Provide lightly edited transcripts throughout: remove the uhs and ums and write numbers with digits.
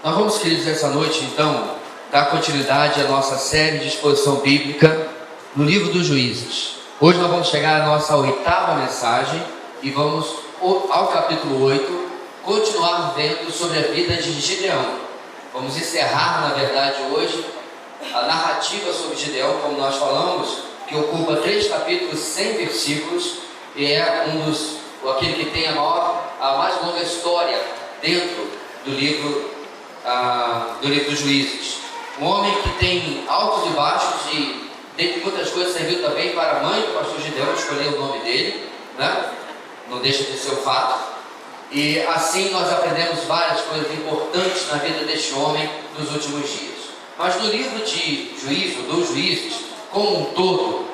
Nós vamos, queridos, essa noite, então, dar continuidade à nossa série de exposição bíblica no livro dos Juízes. Hoje nós vamos chegar à nossa 8ª mensagem e vamos ao capítulo 8, continuar vendo sobre a vida de Gideão. Vamos encerrar, na verdade, hoje, a narrativa sobre Gideão, como nós falamos, que ocupa 3 capítulos, 100 versículos, e é aquele que tem a mais longa história dentro do livro dos Juízes. Um homem que tem altos e baixos, e dentre muitas coisas serviu também para a mãe do pastor Gideão escolher o nome dele, né? Não deixa de ser o fato. E assim nós aprendemos várias coisas importantes na vida deste homem nos últimos dias. Mas no livro de Juízo, dos Juízes, como um todo,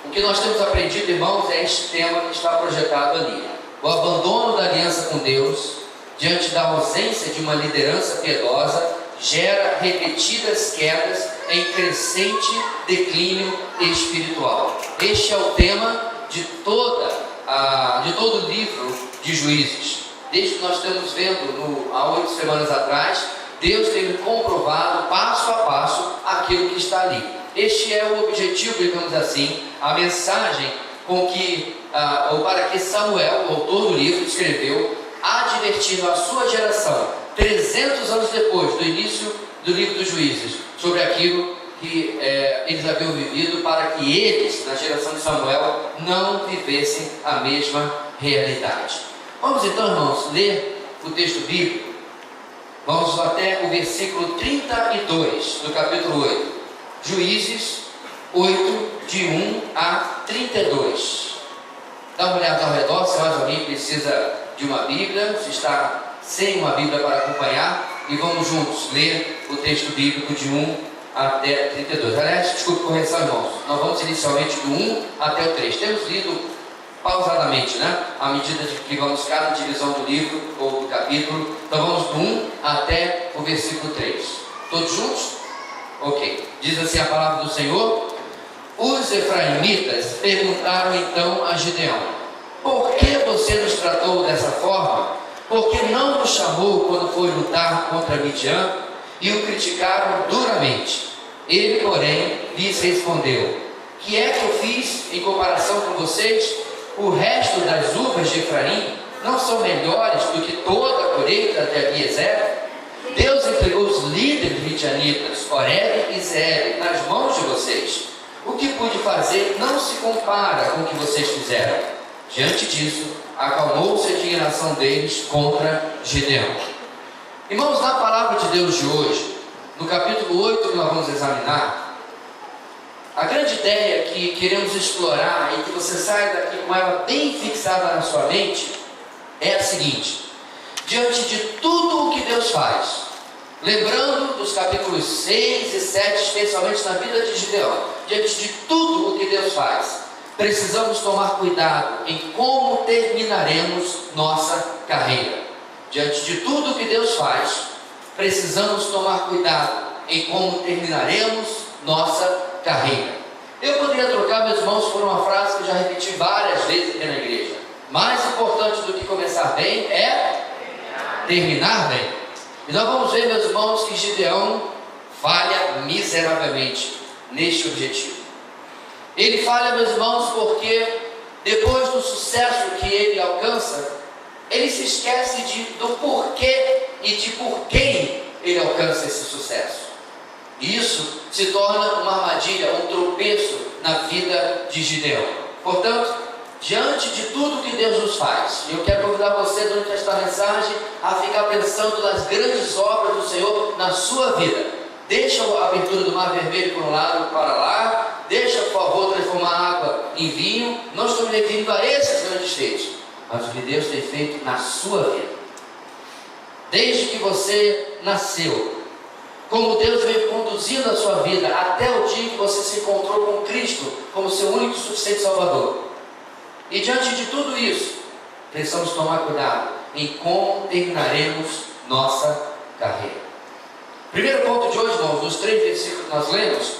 o que nós temos aprendido, irmãos, é este tema que está projetado ali: o abandono da aliança com Deus diante da ausência de uma liderança piedosa gera repetidas quedas em crescente declínio espiritual. Este é o tema de todo o livro de Juízes. Desde que nós estamos vendo há 8 semanas atrás, Deus tem comprovado passo a passo aquilo que está ali. Este é o objetivo, digamos assim, a mensagem para que Samuel, o autor do livro, escreveu, advertindo a sua geração, 300 anos depois do início do livro dos Juízes, sobre aquilo que eles haviam vivido, para que eles, na geração de Samuel, não vivessem a mesma realidade. Vamos então, irmãos, ler o texto bíblico. Vamos até o versículo 32 do capítulo 8. Juízes 8, de 1 a 32. Dá uma olhada ao redor, se mais alguém precisa de uma Bíblia, se está sem uma Bíblia para acompanhar, e vamos juntos ler o texto bíblico de 1 até 32. Aliás, desculpe correção, irmãos, nós vamos inicialmente do 1 até o 3. Temos lido pausadamente, né? À medida que vamos cada divisão do livro ou do capítulo. Então vamos do 1 até o versículo 3. Todos juntos? Ok. Diz assim a palavra do Senhor: os efraimitas perguntaram então a Gideão: por que você nos tratou dessa forma? Por que não nos chamou quando foi lutar contra Midian? E o criticaram duramente. Ele, porém, lhes respondeu: que é que eu fiz em comparação com vocês? O resto das uvas de Efraim não são melhores do que toda a colheita de Abiezer? Deus entregou os líderes midianitas, Oreb e Zeeb, nas mãos de vocês. O que pude fazer não se compara com o que vocês fizeram. Diante disso, acalmou-se a indignação deles contra Gideão. Irmãos, na palavra de Deus de hoje, no capítulo 8 que nós vamos examinar, a grande ideia que queremos explorar e que você saia daqui com ela bem fixada na sua mente é a seguinte: diante de tudo o que Deus faz, lembrando dos capítulos 6 e 7, especialmente na vida de Gideão, diante de tudo o que Deus faz, precisamos tomar cuidado em como terminaremos nossa carreira. Diante de tudo o que Deus faz, precisamos tomar cuidado em como terminaremos nossa carreira. Eu poderia trocar, meus irmãos, por uma frase que eu já repeti várias vezes aqui na igreja: mais importante do que começar bem é terminar bem. E nós vamos ver, meus irmãos, que Gideão falha miseravelmente neste objetivo. Ele falha, meus irmãos, porque depois do sucesso que ele alcança, ele se esquece do porquê e de por quem ele alcança esse sucesso. E isso se torna uma armadilha, um tropeço na vida de Gideão. Portanto, diante de tudo que Deus nos faz, eu quero convidar você durante esta mensagem a ficar pensando nas grandes obras do Senhor na sua vida. Deixa a abertura do Mar Vermelho por um lado para lá, deixa, por favor, transformar a água em vinho. Não estou me referindo a esses grandes feitos, mas o que Deus tem feito na sua vida. Desde que você nasceu, como Deus veio conduzindo a sua vida até o dia que você se encontrou com Cristo como seu único e suficiente Salvador. E diante de tudo isso, precisamos tomar cuidado em como terminaremos nossa carreira. Primeiro ponto de hoje, irmãos, dos 3 versículos que nós lemos,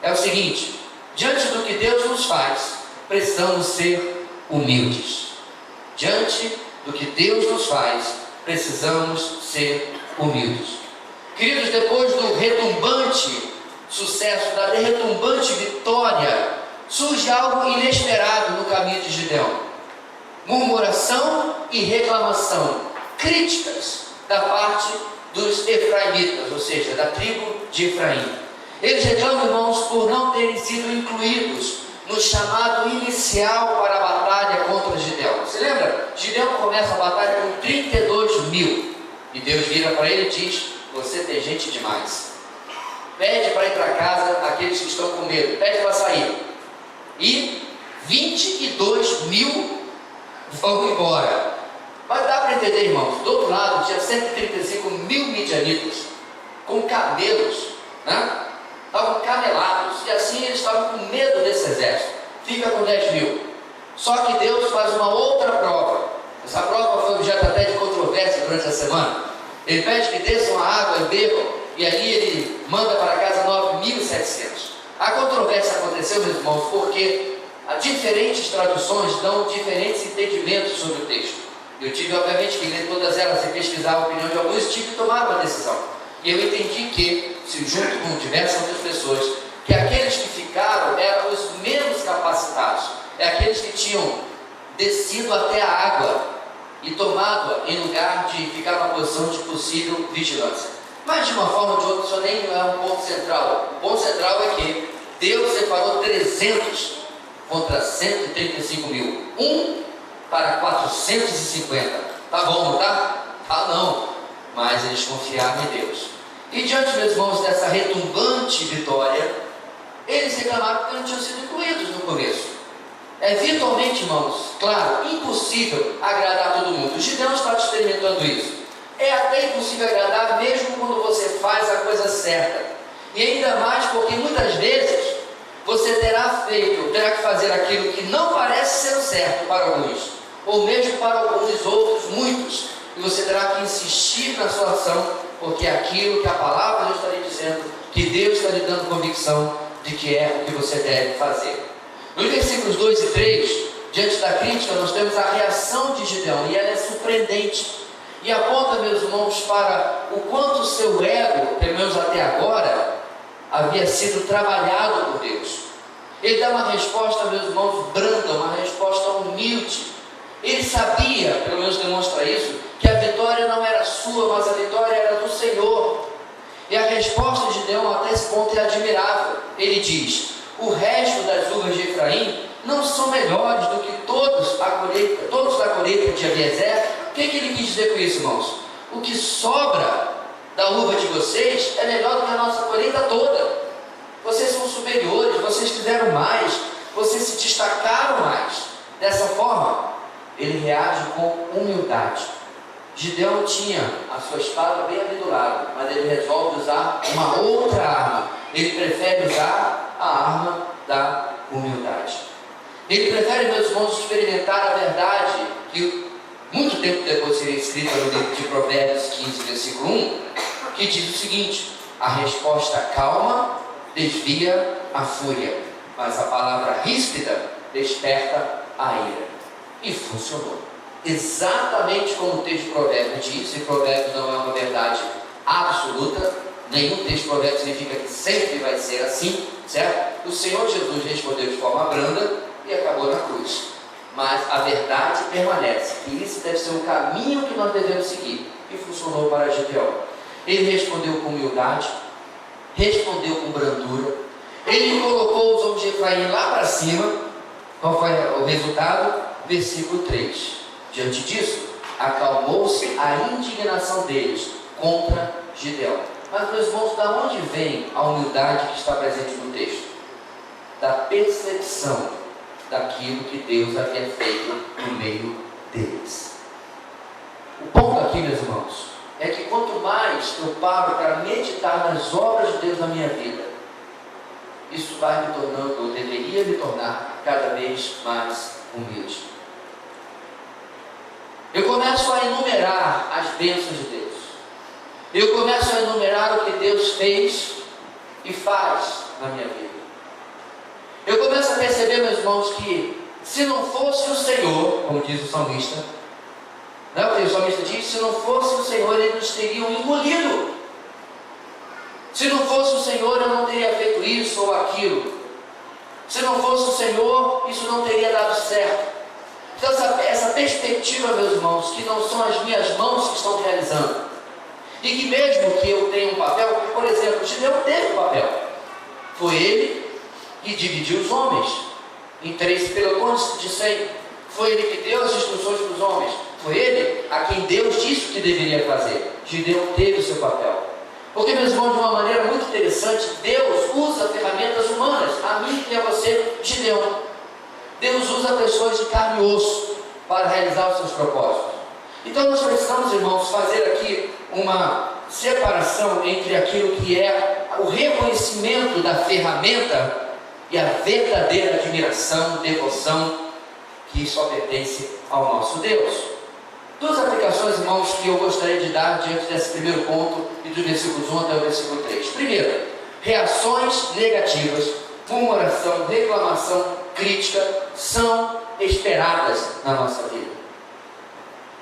é o seguinte: diante do que Deus nos faz, precisamos ser humildes. Diante do que Deus nos faz, precisamos ser humildes. Queridos, depois do retumbante sucesso, da retumbante vitória, surge algo inesperado no caminho de Gideão: murmuração e reclamação, críticas da parte dos efraimitas, ou seja, da tribo de Efraim. Eles reclamam, irmãos, por não terem sido incluídos no chamado inicial para a batalha contra Gideão. Você lembra? Gideão começa a batalha com 32.000 e Deus vira para ele e diz: você tem gente demais, pede para ir para casa aqueles que estão com medo, pede para sair. E 22.000 vão embora. Mas dá para entender, irmãos, do outro lado tinha 135.000 midianitas com camelos, né? Estavam camelados, e assim eles estavam com medo desse exército. Fica com 10.000. Só que Deus faz uma outra prova. Essa prova foi objeto até de controvérsia durante a semana. Ele pede que desçam a água e bebam, e ali ele manda para casa 9.700. A controvérsia aconteceu, meus irmãos, porque diferentes traduções dão diferentes entendimentos sobre o texto. Eu tive, obviamente, que ler todas elas e pesquisar a opinião de alguns, e tive que tomar uma decisão. E eu entendi que, junto com diversas outras pessoas, que aqueles que ficaram eram os menos capacitados, aqueles que tinham descido até a água e tomado em lugar de ficar na posição de possível vigilância. Mas de uma forma ou de outra, isso nem é um ponto central. O ponto central é que Deus separou 300 contra 135.000, 1 para 450. Tá bom, não tá? Ah, não. Mas eles confiaram em Deus. E diante, meus irmãos, dessa retumbante vitória, eles reclamaram porque não tinham sido incluídos no começo. É virtualmente, irmãos, claro, impossível agradar todo mundo. O Gideão está experimentando isso. É até impossível agradar mesmo quando você faz a coisa certa. E ainda mais porque muitas vezes você terá que fazer aquilo que não parece ser o certo para alguns, ou mesmo para alguns outros, muitos. E você terá que insistir na sua ação, porque é aquilo que a palavra está lhe dizendo, que Deus está lhe dando convicção de que é o que você deve fazer. Nos versículos 2 e 3, diante da crítica, nós temos a reação de Gideão, e ela é surpreendente, e aponta, meus irmãos, para o quanto o seu ego, pelo menos até agora, havia sido trabalhado por Deus. Ele dá uma resposta, meus irmãos, branda, uma resposta humilde. Ele sabia, pelo menos demonstra isso, que a vitória não era sua, mas a vitória era do Senhor. E a resposta de Gideão até esse ponto é admirável. Ele diz: o resto das uvas de Efraim não são melhores do que todos da colheita de Abiezer. O que ele quis dizer com isso, irmãos? O que sobra da uva de vocês é melhor do que a nossa colheita toda. Vocês são superiores, vocês fizeram mais, vocês se destacaram mais. Dessa forma, ele reage com humildade. Gideão tinha a sua espada bem abdurada, mas ele resolve usar uma outra arma. Ele prefere usar a arma da humildade. Ele prefere, meus irmãos, experimentar a verdade que muito tempo depois seria escrita no livro de Provérbios 15, versículo 1, que diz o seguinte: a resposta calma desvia a fúria, mas a palavra ríspida desperta a ira. E funcionou. Exatamente como o texto de Provérbios diz, e Provérbios não é uma verdade absoluta, nenhum texto de Provérbios significa que sempre vai ser assim, certo? O Senhor Jesus respondeu de forma branda e acabou na cruz. Mas a verdade permanece, e isso deve ser o caminho que nós devemos seguir, e funcionou para Gideão. Ele respondeu com humildade, respondeu com brandura, ele colocou os homens de Efraim lá para cima. Qual foi o resultado? Versículo 3. Diante disso, acalmou-se a indignação deles contra Gideão. Mas, meus irmãos, da onde vem a humildade que está presente no texto? Da percepção daquilo que Deus havia feito no meio deles. O ponto aqui, meus irmãos, é que quanto mais eu paro para meditar nas obras de Deus na minha vida, isso vai me tornando, ou deveria me tornar, cada vez mais humilde. Eu começo a enumerar as bênçãos de Deus. Eu começo a enumerar o que Deus fez e faz na minha vida. Eu começo a perceber, meus irmãos, que se não fosse o Senhor, como diz o salmista, não, o salmista diz: se não fosse o Senhor, eles nos teriam engolido. Se não fosse o Senhor, eu não teria feito isso ou aquilo. Se não fosse o Senhor, isso não teria dado certo. Então essa perspectiva, meus irmãos, que não são as minhas mãos que estão realizando. E que mesmo que eu tenha um papel, por exemplo, Gideão teve um papel. Foi ele que dividiu os homens em 3 pelotões de 100. Foi ele que deu as instruções para os homens. Foi ele a quem Deus disse o que deveria fazer. Gideão teve o seu papel. Porque, meus irmãos, de uma maneira muito interessante, Deus usa ferramentas humanas, a mim e a você, Gideão. Deus usa pessoas de carne e osso para realizar os seus propósitos. Então nós precisamos, irmãos, fazer aqui uma separação entre aquilo que é o reconhecimento da ferramenta e a verdadeira admiração, devoção que só pertence ao nosso Deus. 2 aplicações, irmãos, que eu gostaria de dar diante desse primeiro ponto e dos versículos 1 até o versículo 3. Primeiro, reações negativas, murmuração, reclamação, crítica são esperadas na nossa vida.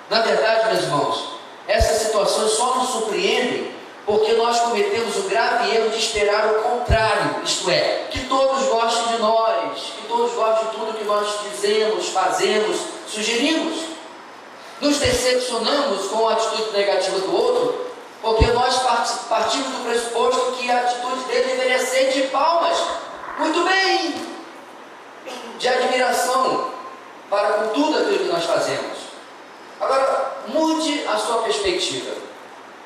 Na verdade, meus irmãos, essas situações só nos surpreendem porque nós cometemos o grave erro de esperar o contrário, isto é, que todos gostem de nós, que todos gostem de tudo que nós dizemos, fazemos, sugerimos. Nos decepcionamos com a atitude negativa do outro, porque nós partimos do pressuposto que a atitude dele deveria ser de palmas, muito bem, de admiração para com tudo aquilo que nós fazemos. Agora, mude a sua perspectiva.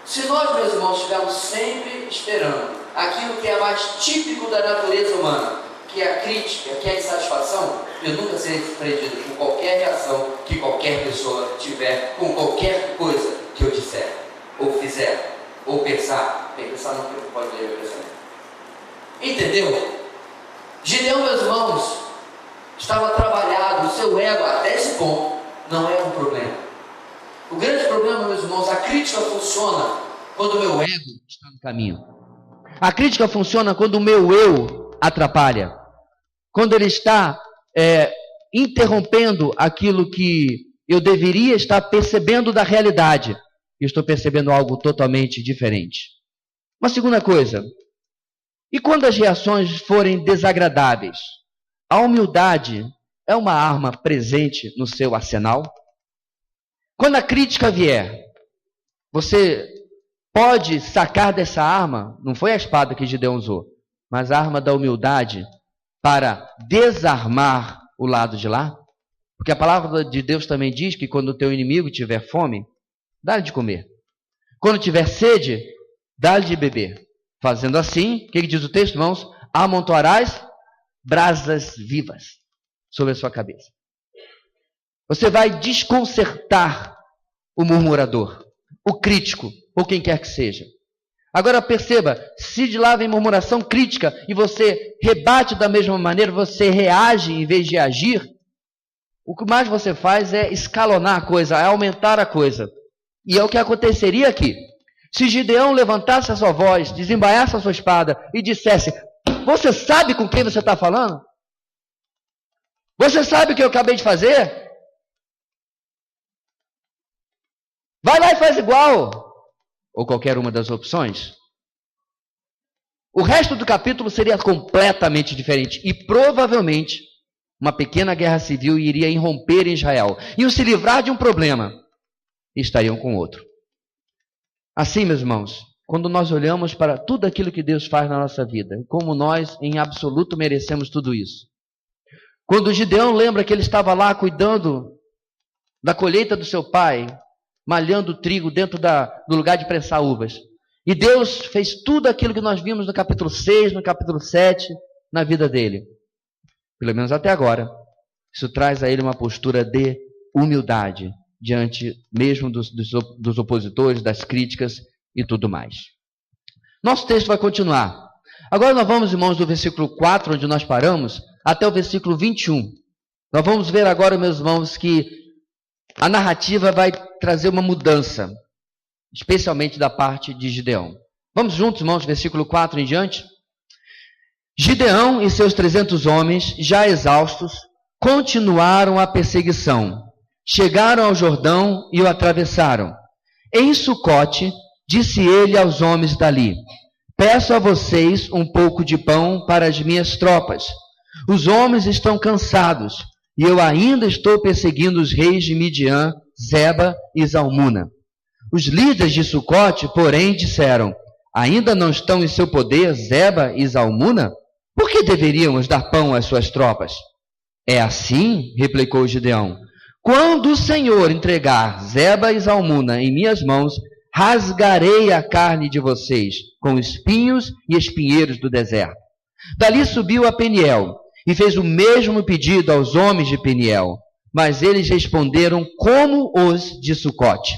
Se nós, meus irmãos, estivermos sempre esperando aquilo que é mais típico da natureza humana, que é a crítica, que é a insatisfação, eu nunca serei surpreendido com qualquer reação que qualquer pessoa tiver com qualquer coisa que eu disser, ou fizer, ou pensar. Bem, pensar não pode ler o pensamento. Entendeu? Gideão, meus irmãos, estava trabalhado, o seu ego até esse ponto não era um problema. O grande problema, meus irmãos, a crítica funciona quando o meu ego está no caminho. A crítica funciona quando o meu eu atrapalha. Quando ele está interrompendo aquilo que eu deveria estar percebendo da realidade. Eu estou percebendo algo totalmente diferente. Uma segunda coisa. E quando as reações forem desagradáveis? A humildade é uma arma presente no seu arsenal? Quando a crítica vier, você pode sacar dessa arma, não foi a espada que Gideão usou, mas a arma da humildade para desarmar o lado de lá? Porque a palavra de Deus também diz que quando o teu inimigo tiver fome, dá-lhe de comer. Quando tiver sede, dá-lhe de beber. Fazendo assim, o que diz o texto, irmãos? Amontoarás brasas vivas sobre a sua cabeça. Você vai desconcertar o murmurador, o crítico, ou quem quer que seja. Agora perceba, se de lá vem murmuração crítica e você rebate da mesma maneira, você reage em vez de agir, o que mais você faz é escalonar a coisa, é aumentar a coisa. E é o que aconteceria aqui. Se Gideão levantasse a sua voz, desembaiasse a sua espada e dissesse: você sabe com quem você está falando? Você sabe o que eu acabei de fazer? Vai lá e faz igual. Ou qualquer uma das opções. O resto do capítulo seria completamente diferente. E provavelmente uma pequena guerra civil iria irromper em Israel. Iam se livrar de um problema e estariam com outro. Assim, meus irmãos, quando nós olhamos para tudo aquilo que Deus faz na nossa vida, como nós em absoluto merecemos tudo isso. Quando Gideão lembra que ele estava lá cuidando da colheita do seu pai, malhando trigo dentro do lugar de prensar uvas. E Deus fez tudo aquilo que nós vimos no capítulo 6, no capítulo 7, na vida dele. Pelo menos até agora. Isso traz a ele uma postura de humildade, diante mesmo dos opositores, das críticas e tudo mais. Nosso texto vai continuar. Agora nós vamos, irmãos, do versículo 4, onde nós paramos, até o versículo 21. Nós vamos ver agora, meus irmãos, que a narrativa vai trazer uma mudança, especialmente da parte de Gideão. Vamos juntos, irmãos, versículo 4 em diante? Gideão e seus 300 homens, já exaustos, continuaram a perseguição. Chegaram ao Jordão e o atravessaram. Em Sucote, disse ele aos homens dali: peço a vocês um pouco de pão para as minhas tropas. Os homens estão cansados, e eu ainda estou perseguindo os reis de Midian, Zeba e Zalmuna. Os líderes de Sucote, porém, disseram: ainda não estão em seu poder Zeba e Zalmuna? Por que deveríamos dar pão às suas tropas? É assim, replicou Gideão: quando o Senhor entregar Zeba e Zalmuna em minhas mãos, rasgarei a carne de vocês com espinhos e espinheiros do deserto. Dali subiu a Peniel e fez o mesmo pedido aos homens de Peniel, mas eles responderam como os de Sucote.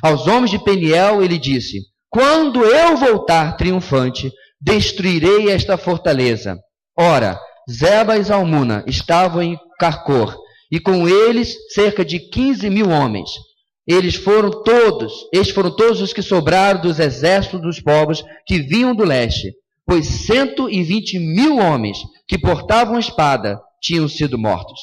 Aos homens de Peniel ele disse: quando eu voltar triunfante, destruirei esta fortaleza. Ora, Zeba e Zalmuna estavam em Carcor, e com eles cerca de 15.000 homens. Eles foram todos os que sobraram dos exércitos dos povos que vinham do leste, pois 120.000 homens que portavam espada tinham sido mortos.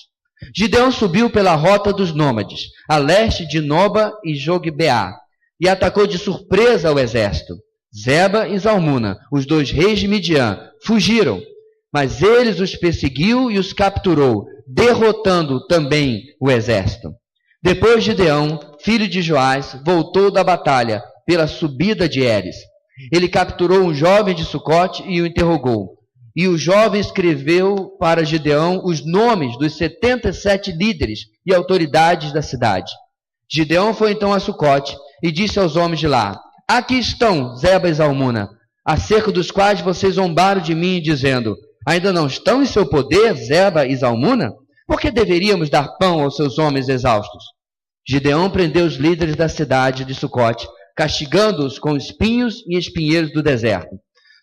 Gideão subiu pela rota dos nômades, a leste de Noba e Jogbeá, e atacou de surpresa o exército. Zeba e Zalmuna, os 2 reis de Midian, fugiram, mas eles os perseguiu e os capturou, derrotando também o exército. Depois Gideão, filho de Joás, voltou da batalha pela subida de Eres. Ele capturou um jovem de Sucote e o interrogou. E o jovem escreveu para Gideão os nomes dos 77 líderes e autoridades da cidade. Gideão foi então a Sucote e disse aos homens de lá: aqui estão Zeba e Zalmuna, acerca dos quais vocês zombaram de mim, dizendo: ainda não estão em seu poder Zeba e Zalmuna? Por que deveríamos dar pão aos seus homens exaustos? Gideão prendeu os líderes da cidade de Sucote, castigando-os com espinhos e espinheiros do deserto.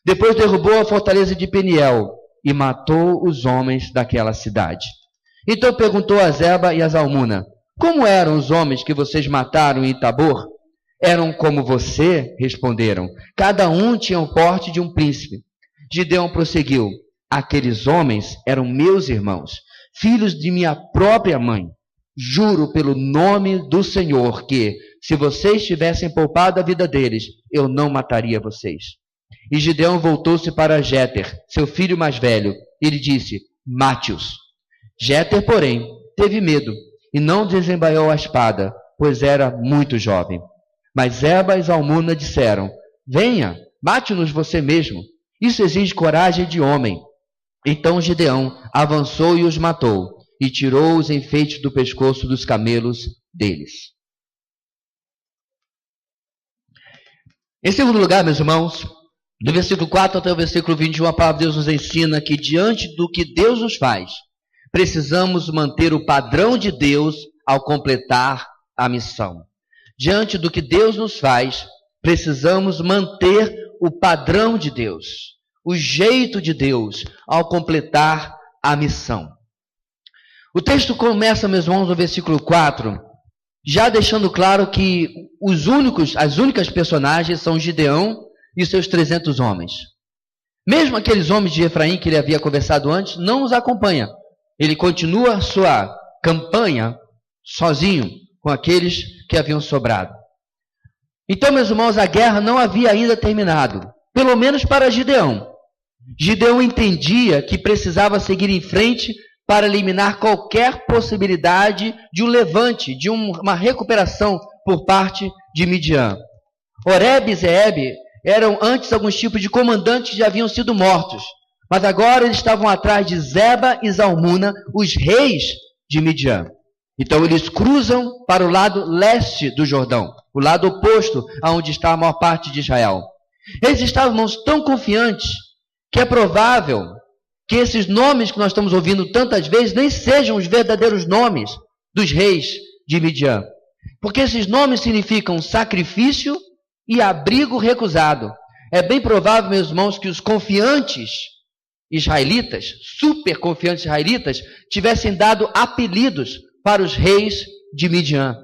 Depois derrubou a fortaleza de Peniel e matou os homens daquela cidade. Então perguntou a Zeba e a Zalmuna: como eram os homens que vocês mataram em Tabor? Eram como você, responderam. Cada um tinha o porte de um príncipe. Gideão prosseguiu: aqueles homens eram meus irmãos, filhos de minha própria mãe. Juro pelo nome do Senhor que, se vocês tivessem poupado a vida deles, eu não mataria vocês. E Gideão voltou-se para Jéter, seu filho mais velho, e lhe disse: mate-os. Jéter, porém, teve medo e não desembaiou a espada, pois era muito jovem. Mas Zeba e Zalmuna disseram: venha, mate-nos você mesmo. Isso exige coragem de homem. Então Gideão avançou e os matou, e tirou os enfeites do pescoço dos camelos deles. Em segundo lugar, meus irmãos, do versículo 4 até o versículo 21, a palavra de Deus nos ensina que diante do que Deus nos faz, precisamos manter o padrão de Deus ao completar a missão. Diante do que Deus nos faz, precisamos manter o padrão de Deus, o jeito de Deus ao completar a missão. O texto começa, meus irmãos, no versículo 4, já deixando claro que as únicas personagens são Gideão e seus 300 homens. Mesmo aqueles homens de Efraim que ele havia conversado antes, não os acompanha. Ele continua sua campanha sozinho com aqueles que haviam sobrado. Então, meus irmãos, a guerra não havia ainda terminado, pelo menos para Gideão. Gideão entendia que precisava seguir em frente para eliminar qualquer possibilidade de um levante, de uma recuperação por parte de Midian. Oreb e Zeeb eram antes alguns tipos de comandantes que já haviam sido mortos, mas agora eles estavam atrás de Zeba e Zalmuna, os reis de Midian. Então eles cruzam para o lado leste do Jordão, o lado oposto aonde está a maior parte de Israel. Eles estavam, irmãos, tão confiantes que é provável que esses nomes que nós estamos ouvindo tantas vezes nem sejam os verdadeiros nomes dos reis de Midian. Porque esses nomes significam sacrifício e abrigo recusado. É bem provável, meus irmãos, que os confiantes israelitas, super confiantes israelitas, tivessem dado apelidos para os reis de Midian.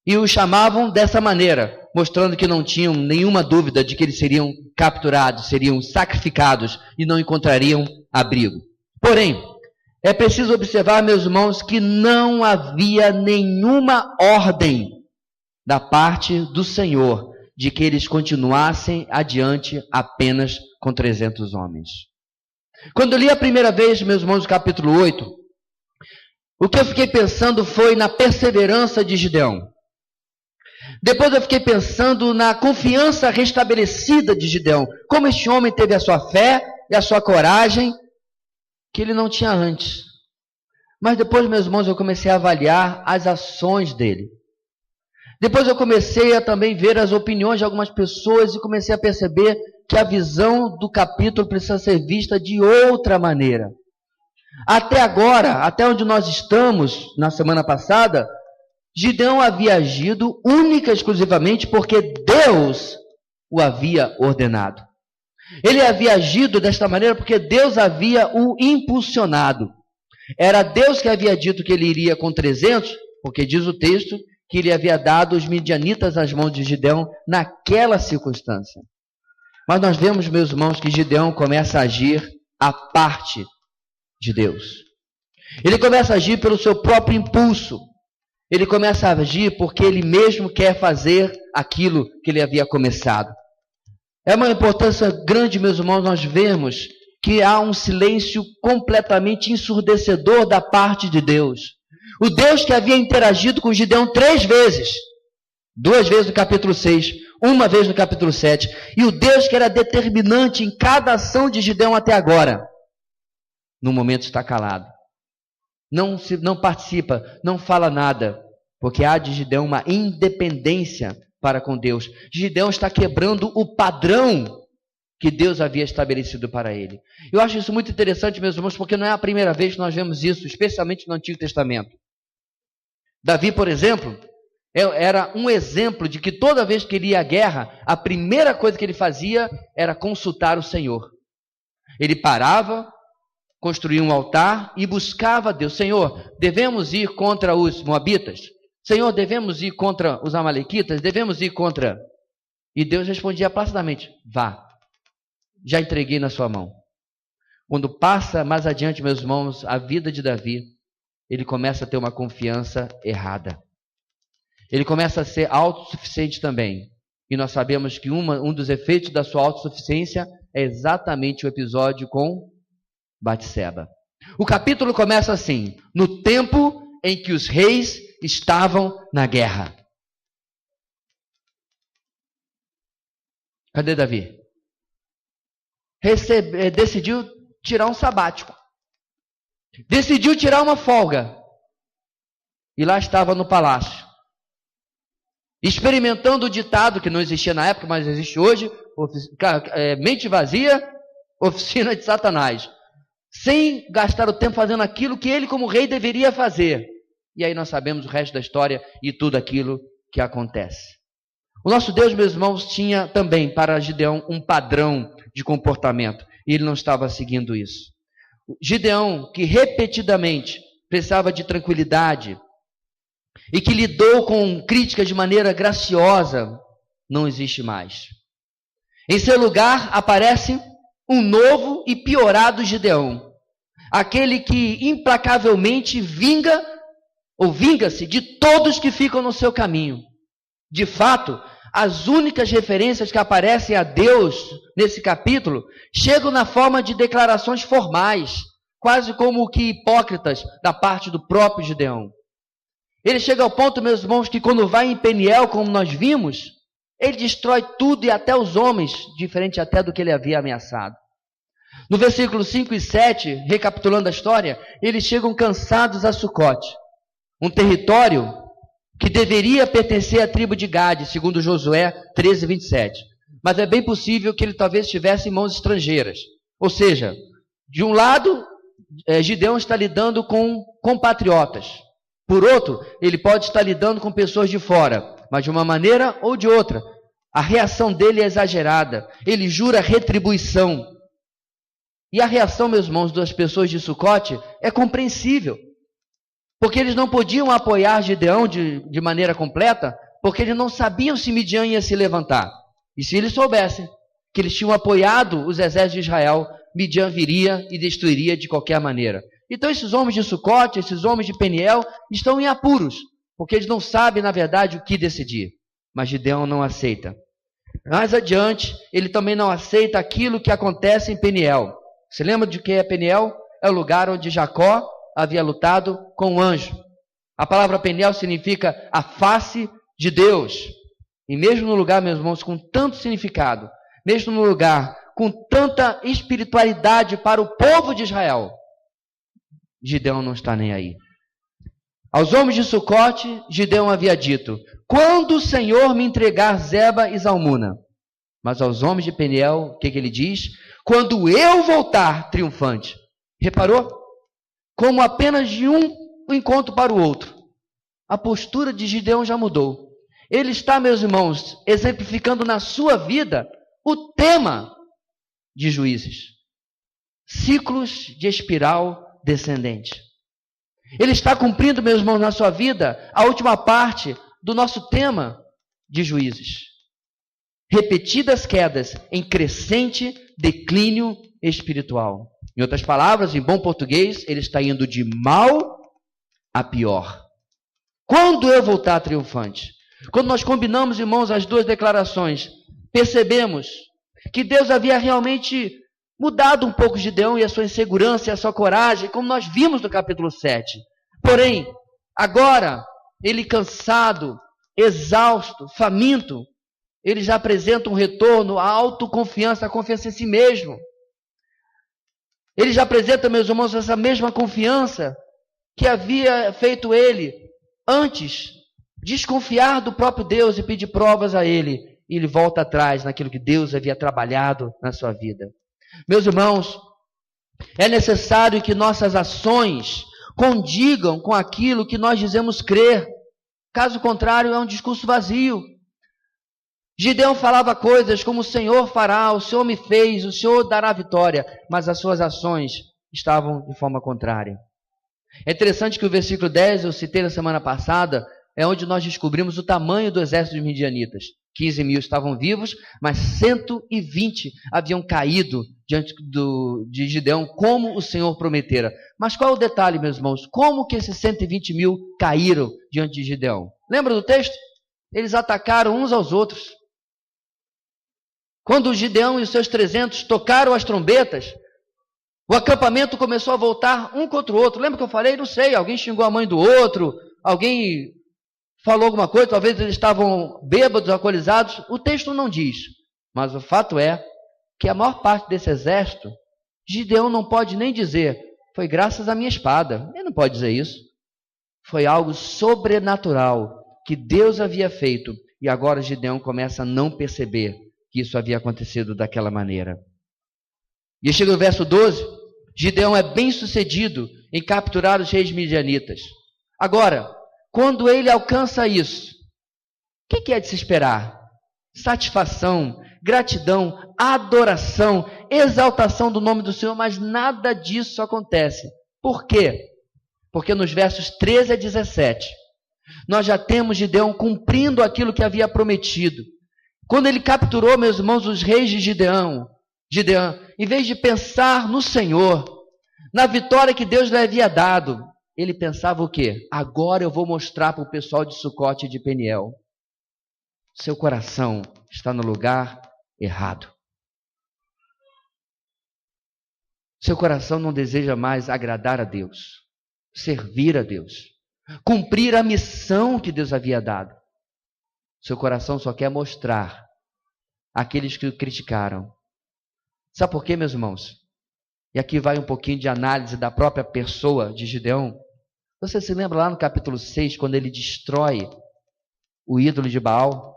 E os chamavam dessa maneira, mostrando que não tinham nenhuma dúvida de que eles seriam capturados, seriam sacrificados e não encontrariam abrigo. Porém, é preciso observar, meus irmãos, que não havia nenhuma ordem da parte do Senhor de que eles continuassem adiante apenas com 300 homens. Quando eu li a primeira vez, meus irmãos, o capítulo 8, o que eu fiquei pensando foi na perseverança de Gideão. Depois eu fiquei pensando na confiança restabelecida de Gideão. Como este homem teve a sua fé e a sua coragem que ele não tinha antes. Mas depois, meus irmãos, eu comecei a avaliar as ações dele. Depois eu comecei a também ver as opiniões de algumas pessoas e comecei a perceber que a visão do capítulo precisa ser vista de outra maneira. Até agora, até onde nós estamos, na semana passada, Gideão havia agido única e exclusivamente porque Deus o havia ordenado. Ele havia agido desta maneira porque Deus havia o impulsionado. Era Deus que havia dito que ele iria com 300, porque diz o texto que ele havia dado os midianitas às mãos de Gideão naquela circunstância. Mas nós vemos, meus irmãos, que Gideão começa a agir à parte de Deus. Ele começa a agir pelo seu próprio impulso. Ele começa a agir porque ele mesmo quer fazer aquilo que ele havia começado. É uma importância grande, meus irmãos, nós vemos que há um silêncio completamente ensurdecedor da parte de Deus. O Deus que havia interagido com Gideão 3 vezes, 2 vezes no capítulo 6, 1 vez no capítulo 7, e o Deus que era determinante em cada ação de Gideão até agora, no momento está calado. Não participa, não fala nada, porque há de Gideão uma independência para com Deus. Gideão está quebrando o padrão que Deus havia estabelecido para ele. Eu acho isso muito interessante, meus irmãos, porque não é a primeira vez que nós vemos isso, especialmente no Antigo Testamento. Davi, por exemplo, era um exemplo de que toda vez que ele ia à guerra, a primeira coisa que ele fazia era consultar o Senhor. Ele parava, construía um altar e buscava a Deus. Senhor, devemos ir contra os moabitas? Senhor, devemos ir contra os amalequitas? Devemos ir contra... E Deus respondia placidamente, vá, já entreguei na sua mão. Quando passa mais adiante, meus irmãos, a vida de Davi, ele começa a ter uma confiança errada. Ele começa a ser autossuficiente também. E nós sabemos que um dos efeitos da sua autossuficiência é exatamente o episódio com Batseba. O capítulo começa assim: no tempo em que os reis estavam na guerra. Cadê Davi? Decidiu tirar um sabático. Decidiu tirar uma folga. E lá estava no palácio, experimentando o ditado que não existia na época, mas existe hoje: mente vazia, oficina de Satanás. Sem gastar o tempo fazendo aquilo que ele, como rei, deveria fazer. E aí nós sabemos o resto da história e tudo aquilo que acontece. O nosso Deus, meus irmãos, tinha também para Gideão um padrão de comportamento. E ele não estava seguindo isso. Gideão, que repetidamente precisava de tranquilidade e que lidou com críticas de maneira graciosa, não existe mais. Em seu lugar aparece um novo e piorado Gideão, aquele que implacavelmente vinga-se de todos que ficam no seu caminho. De fato, as únicas referências que aparecem a Deus nesse capítulo chegam na forma de declarações formais, quase como que hipócritas da parte do próprio Gideão. Ele chega ao ponto, meus irmãos, que quando vai em Peniel, como nós vimos, ele destrói tudo e até os homens, diferente até do que ele havia ameaçado. No versículo 5 e 7, recapitulando a história, eles chegam cansados a Sucote, um território que deveria pertencer à tribo de Gade, segundo Josué 13, 27. Mas é bem possível que ele talvez estivesse em mãos estrangeiras. Ou seja, de um lado, Gideão está lidando com compatriotas. Por outro, ele pode estar lidando com pessoas de fora, mas de uma maneira ou de outra. A reação dele é exagerada. Ele jura retribuição. E a reação, meus irmãos, das pessoas de Sucote é compreensível. Porque eles não podiam apoiar Gideão de maneira completa, porque eles não sabiam se Midian ia se levantar. E se eles soubessem que eles tinham apoiado os exércitos de Israel, Midian viria e destruiria de qualquer maneira. Então esses homens de Sucote, esses homens de Peniel, estão em apuros, porque eles não sabem, na verdade, o que decidir. Mas Gideão não aceita. Mais adiante, ele também não aceita aquilo que acontece em Peniel. Você lembra de que é Peniel? É o lugar onde Jacó havia lutado com o anjo. A palavra Peniel significa a face de Deus. E mesmo no lugar, meus irmãos, com tanto significado, mesmo no lugar com tanta espiritualidade para o povo de Israel, Gideão não está nem aí. Aos homens de Sucote, Gideão havia dito: quando o Senhor me entregar Zeba e Zalmuna. Mas aos homens de Peniel, o que ele diz? Quando eu voltar triunfante. Reparou? Como apenas de um encontro para o outro, a postura de Gideão já mudou. Ele está, meus irmãos, exemplificando na sua vida o tema de Juízes. Ciclos de espiral descendente. Ele está cumprindo, meus irmãos, na sua vida, a última parte do nosso tema de Juízes. Repetidas quedas em crescente declínio espiritual. Em outras palavras, em bom português, ele está indo de mal a pior. Quando eu voltar triunfante? Quando nós combinamos, irmãos, as duas declarações, percebemos que Deus havia realmente mudado um pouco Gideão e a sua insegurança e a sua coragem, como nós vimos no capítulo 7. Porém, agora, ele cansado, exausto, faminto, ele já apresenta um retorno à autoconfiança, à confiança em si mesmo. Ele já apresenta, meus irmãos, essa mesma confiança que havia feito ele antes desconfiar do próprio Deus e pedir provas a ele. E ele volta atrás naquilo que Deus havia trabalhado na sua vida. Meus irmãos, é necessário que nossas ações condigam com aquilo que nós dizemos crer. Caso contrário, é um discurso vazio. Gideão falava coisas como o Senhor fará, o Senhor me fez, o Senhor dará vitória, mas as suas ações estavam de forma contrária. É interessante que o versículo 10, eu citei na semana passada, é onde nós descobrimos o tamanho do exército dos midianitas. 15 mil estavam vivos, mas 120 haviam caído diante de Gideão, como o Senhor prometera. Mas qual é o detalhe, meus irmãos? Como que esses 120 mil caíram diante de Gideão? Lembra do texto? Eles atacaram uns aos outros. Quando Gideão e os seus 300 tocaram as trombetas, o acampamento começou a voltar um contra o outro. Lembra que eu falei? Não sei, alguém xingou a mãe do outro, alguém falou alguma coisa, talvez eles estavam bêbados, alcoolizados. O texto não diz, mas o fato é que a maior parte desse exército, Gideão não pode nem dizer, foi graças à minha espada. Ele não pode dizer isso. Foi algo sobrenatural que Deus havia feito, e agora Gideão começa a não perceber que isso havia acontecido daquela maneira. E chega no verso 12, Gideão é bem sucedido em capturar os reis midianitas. Agora, quando ele alcança isso, o que é de se esperar? Satisfação, gratidão, adoração, exaltação do nome do Senhor, mas nada disso acontece. Por quê? Porque nos versos 13 a 17, nós já temos Gideão cumprindo aquilo que havia prometido. Quando ele capturou, meus irmãos, os reis de Gideão, em vez de pensar no Senhor, na vitória que Deus lhe havia dado, ele pensava o quê? Agora eu vou mostrar para o pessoal de Sucote e de Peniel. Seu coração está no lugar errado. Seu coração não deseja mais agradar a Deus, servir a Deus, cumprir a missão que Deus havia dado. Seu coração só quer mostrar àqueles que o criticaram. Sabe por quê, meus irmãos? E aqui vai um pouquinho de análise da própria pessoa de Gideão. Você se lembra lá no capítulo 6, quando ele destrói o ídolo de Baal?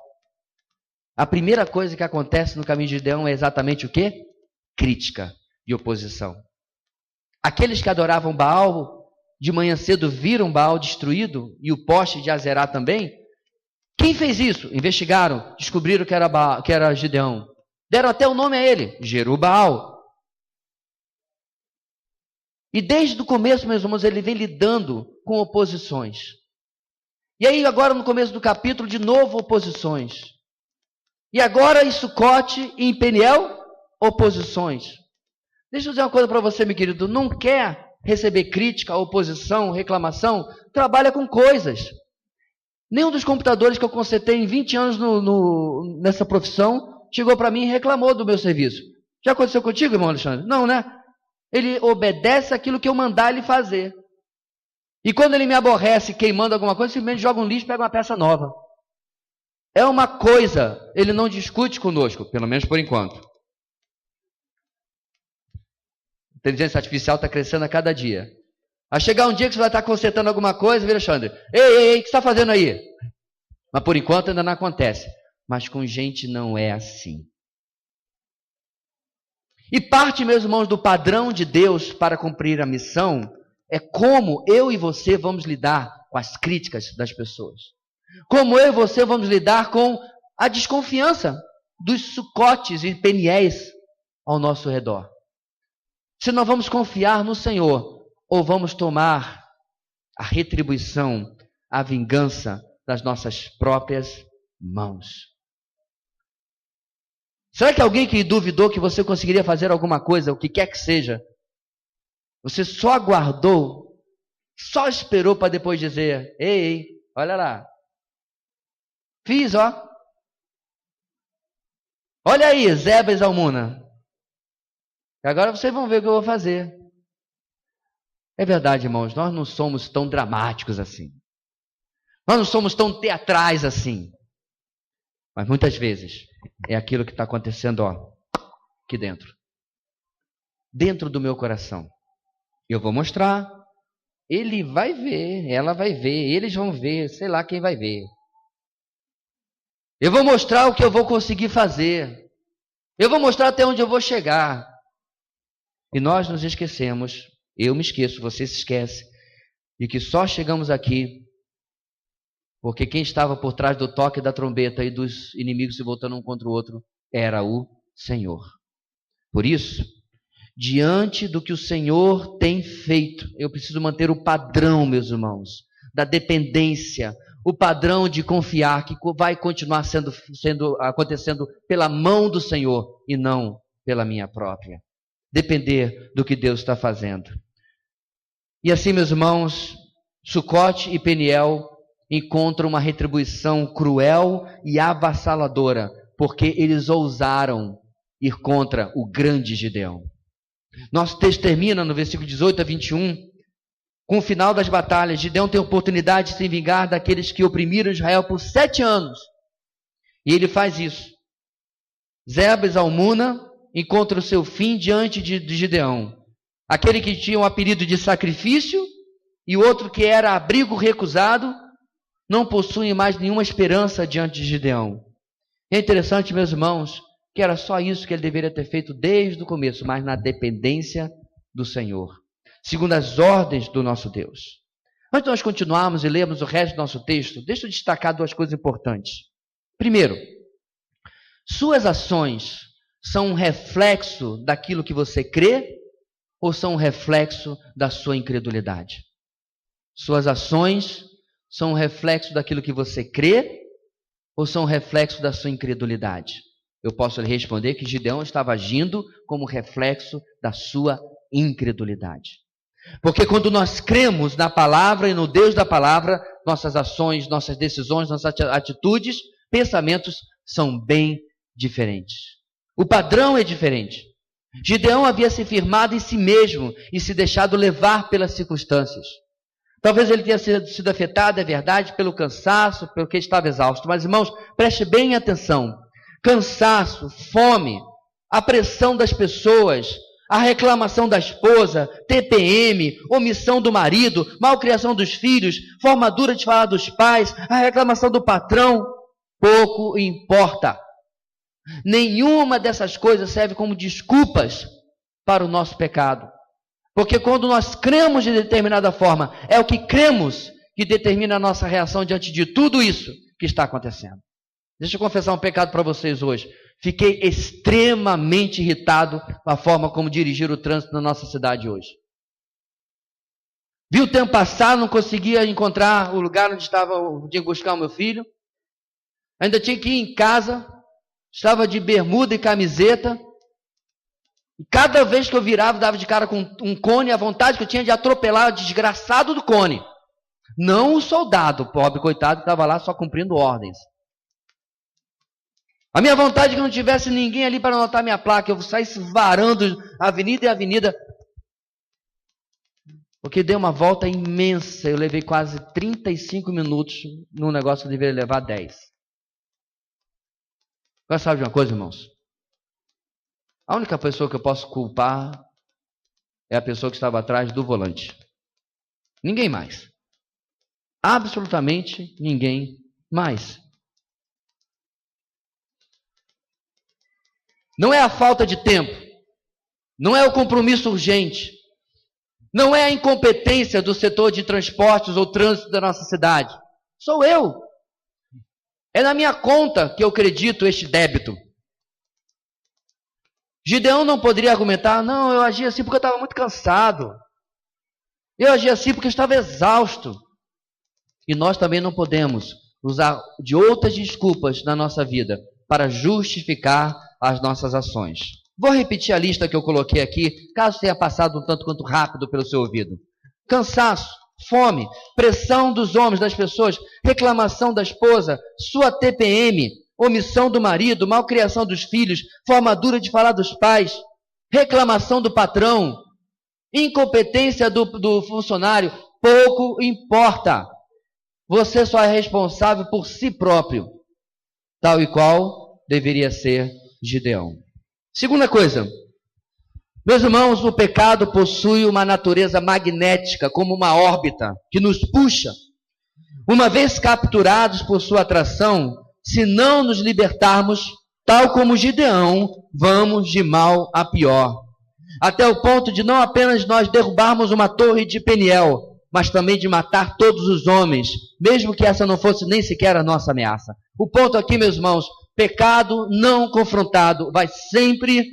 A primeira coisa que acontece no caminho de Gideão é exatamente o quê? Crítica e oposição. Aqueles que adoravam Baal, de manhã cedo viram Baal destruído e o poste de Azerá também. Quem fez isso? Investigaram, descobriram que era Gideão. Deram até o nome a ele, Jerubaal. E desde o começo, meus irmãos, ele vem lidando com oposições. E aí agora no começo do capítulo, de novo oposições. E agora em Sucote e em Peniel, oposições. Deixa eu dizer uma coisa para você, meu querido. Não quer receber crítica, oposição, reclamação? Trabalha com coisas. Nenhum dos computadores que eu consertei em 20 anos nessa profissão chegou para mim e reclamou do meu serviço. Já aconteceu contigo, irmão Alexandre? Não, né? Ele obedece aquilo que eu mandar ele fazer. E quando ele me aborrece queimando alguma coisa, simplesmente joga um lixo e pega uma peça nova. É uma coisa, ele não discute conosco, pelo menos por enquanto. A inteligência artificial está crescendo a cada dia. A chegar um dia que você vai estar consertando alguma coisa, vira Alexandre, ei, o que você está fazendo aí? Mas por enquanto ainda não acontece. Mas com gente não é assim. E parte, meus irmãos, do padrão de Deus para cumprir a missão é como eu e você vamos lidar com as críticas das pessoas. Como eu e você vamos lidar com a desconfiança dos Sucotes e Peniéis ao nosso redor. Se nós vamos confiar no Senhor ou vamos tomar a retribuição, a vingança das nossas próprias mãos. Será que alguém que duvidou que você conseguiria fazer alguma coisa, o que quer que seja, você só aguardou, só esperou para depois dizer, ei, olha lá, fiz, ó. Olha aí, Zeba e Zalmuna. Agora vocês vão ver o que eu vou fazer. É verdade, irmãos, nós não somos tão dramáticos assim. Nós não somos tão teatrais assim. Mas muitas vezes é aquilo que está acontecendo, ó, aqui dentro. Dentro do meu coração. Eu vou mostrar. Ele vai ver, ela vai ver, eles vão ver, sei lá quem vai ver. Eu vou mostrar o que eu vou conseguir fazer. Eu vou mostrar até onde eu vou chegar. E nós nos esquecemos, eu me esqueço, você se esquece, de que só chegamos aqui porque quem estava por trás do toque da trombeta e dos inimigos se voltando um contra o outro era o Senhor. Por isso, diante do que o Senhor tem feito, eu preciso manter o padrão, meus irmãos, da dependência, o padrão de confiar que vai continuar acontecendo pela mão do Senhor e não pela minha própria. Depender do que Deus está fazendo. E assim, meus irmãos, Sucote e Peniel encontram uma retribuição cruel e avassaladora, porque eles ousaram ir contra o grande Gideão. Nosso texto termina no versículo 18 a 21, com o final das batalhas. Gideão tem a oportunidade de se vingar daqueles que oprimiram Israel por 7 anos. E ele faz isso. Zeba e Zalmuna encontra o seu fim diante de Gideão. Aquele que tinha um apelido de sacrifício e o outro que era abrigo recusado, não possui mais nenhuma esperança diante de Gideão. É interessante, meus irmãos, que era só isso que ele deveria ter feito desde o começo, mas na dependência do Senhor, segundo as ordens do nosso Deus. Antes de nós continuarmos e lermos o resto do nosso texto, deixa eu destacar 2 coisas importantes. Primeiro, suas ações são um reflexo daquilo que você crê ou são um reflexo da sua incredulidade? Suas ações são um reflexo daquilo que você crê ou são um reflexo da sua incredulidade? Eu posso lhe responder que Gideão estava agindo como reflexo da sua incredulidade. Porque quando nós cremos na palavra e no Deus da palavra, nossas ações, nossas decisões, nossas atitudes, pensamentos são bem diferentes. O padrão é diferente. Gideão havia se firmado em si mesmo e se deixado levar pelas circunstâncias. Talvez ele tenha sido afetado, é verdade, pelo cansaço, pelo que estava exausto. Mas, irmãos, preste bem atenção. Cansaço, fome, a pressão das pessoas, a reclamação da esposa, TPM, omissão do marido, malcriação dos filhos, formadura de falar dos pais, a reclamação do patrão, pouco importa. Nenhuma dessas coisas serve como desculpas para o nosso pecado. Porque quando nós cremos de determinada forma, é o que cremos que determina a nossa reação diante de tudo isso que está acontecendo. Deixa eu confessar um pecado para vocês hoje. Fiquei extremamente irritado com a forma como dirigir o trânsito na nossa cidade hoje. Vi o tempo passar, não conseguia encontrar o lugar onde tinha que buscar o meu filho. Ainda tinha que ir em casa, estava de bermuda e camiseta. E cada vez que eu virava, dava de cara com um cone, a vontade que eu tinha de atropelar o desgraçado do cone. Não o soldado, pobre coitado, que estava lá só cumprindo ordens. A minha vontade é que não tivesse ninguém ali para anotar minha placa, eu saísse varando avenida e avenida, porque dei uma volta imensa, eu levei quase 35 minutos num negócio que eu deveria levar 10. Agora sabe de uma coisa, irmãos? A única pessoa que eu posso culpar é a pessoa que estava atrás do volante. Ninguém mais. Absolutamente ninguém mais. Não é a falta de tempo, não é o compromisso urgente, não é a incompetência do setor de transportes ou trânsito da nossa cidade. Sou eu. É na minha conta que eu acredito este débito. Gideão não poderia argumentar, não, eu agi assim porque eu estava muito cansado. Eu agi assim porque eu estava exausto. E nós também não podemos usar de outras desculpas na nossa vida para justificar as nossas ações. Vou repetir a lista que eu coloquei aqui, caso tenha passado um tanto quanto rápido pelo seu ouvido. Cansaço, fome, pressão dos homens, das pessoas, reclamação da esposa, sua TPM, omissão do marido, malcriação dos filhos, formadura de falar dos pais, reclamação do patrão, incompetência do funcionário, pouco importa. Você só é responsável por si próprio, tal e qual deveria ser Gideão. Segunda coisa, meus irmãos, o pecado possui uma natureza magnética, como uma órbita, que nos puxa. Uma vez capturados por sua atração, se não nos libertarmos, tal como Gideão, vamos de mal a pior. Até o ponto de não apenas nós derrubarmos uma torre de Peniel, mas também de matar todos os homens, mesmo que essa não fosse nem sequer a nossa ameaça. O ponto aqui, meus irmãos, pecado não confrontado vai sempre